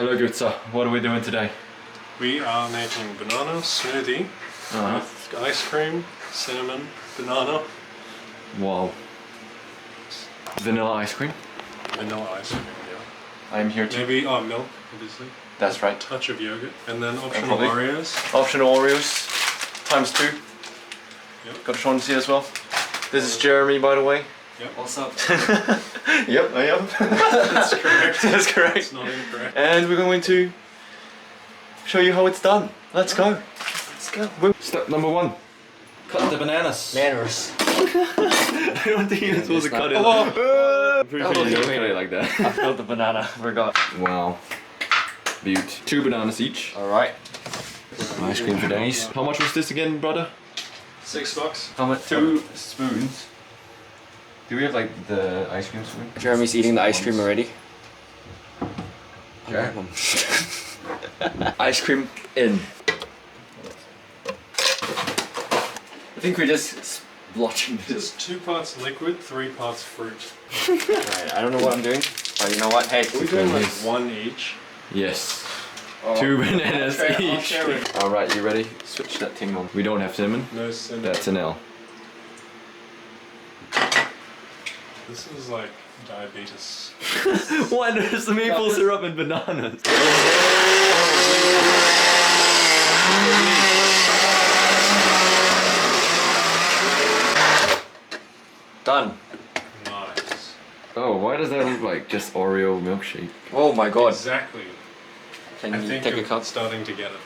Hello good sir, what are we doing today? We are making banana smoothie with ice cream, cinnamon, banana. Wow. Vanilla ice cream? Vanilla ice cream, yeah. I'm here too. Maybe, milk, obviously. That's right. Touch of yogurt. And then optional Oreos. Optional Oreos, times 2. Yep. Got Sean here as well. This is Jeremy, by the way. Yep. What's up? Yep, I am. That's correct. That's correct. It's not incorrect. And we're going to show you how it's done. Let's go. Let's go. Step number 1. Cut the bananas. Manners. I don't think you're supposed to cut it. Oh. Pretty sure you don't cut it like that. I filled the banana, forgot. Wow. Beaut. 2 bananas each. Alright. Ice cream for days. How much was this again, brother? $6. How much? 2 spoons. Do we have like the ice cream spoon? Jeremy's eating the ice cream already. Okay. Ice cream in. I think we're just splotching this. Just 2 parts liquid, 3 parts fruit. Alright, I don't know what I'm doing, but you know what? Hey, We're doing like 1 each. Yes. Oh. 2 bananas each. share it. Alright, you ready? Switch that thing on. We don't have cinnamon. No cinnamon. That's an L. This is like diabetes. Why there's the maple syrup and bananas? Done. Nice. Oh, why does that look like just Oreo milkshake? Oh my god. Exactly. Can I you think take a you're cup? starting to get it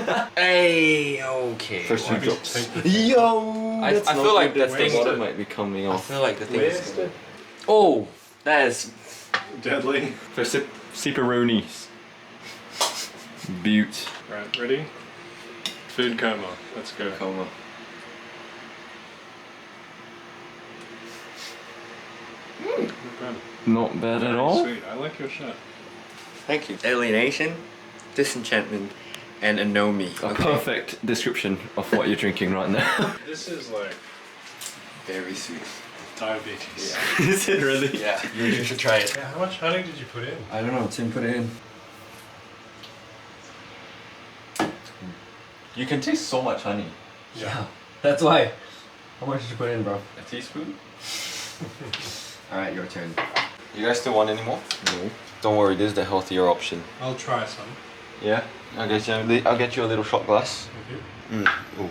now. Hey, okay. First 2 Why don't you drops. take the- Yo! I that's feel not like good. the That's thing- bottom might be coming I off. feel like the thing Where's is... the Oh! That is... deadly? For sipperoonies. Beaut. Right, ready? Food coma. Let's go. Coma. Not bad. Not bad at Very all. Sweet. I like your shirt. Thank you. Alienation, disenchantment, and anomie. A perfect description of what you're drinking right now. This is like Very sweet. diabetes. Is it really? Yeah, you should try it. Yeah, how much honey did you put in? I don't know, Tim put it in. You can taste so much honey. Yeah, that's why. How much did you put in, bro? A teaspoon? Alright, your turn. You guys still want any more? No. Don't worry, this is the healthier option. I'll try some. Yeah? I'll get you a little shot glass. Thank you. Ooh.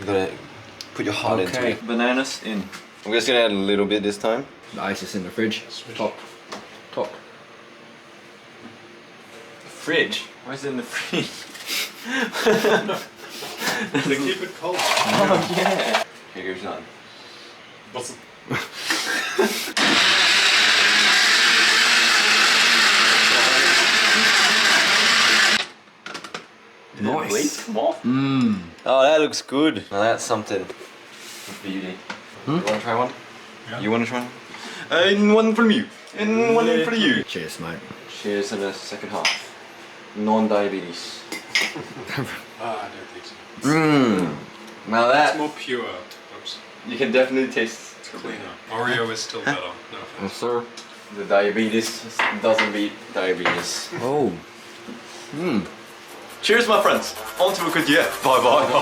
You gotta put your heart into it. Bananas in. I'm just gonna add a little bit this time. The ice is in the fridge. Switch. Top. Fridge? Why is it in the fridge? They keep it cold. Oh yeah. Here goes none. What's Nice. Mmm. Oh, that looks good. Now that's something of beauty. You wanna try one? Yeah. You wanna try one? And one from you. And one for you. Cheers, mate. Cheers to the second half. Non-diabetes. I don't think so. Mmm. Now It's that more pure. Oops. you can definitely taste. It's cleaner. Oreo is still better. No offense. Yes, sir. The diabetes doesn't beat diabetes. Oh. Cheers, my friends. On to a good year. Bye bye.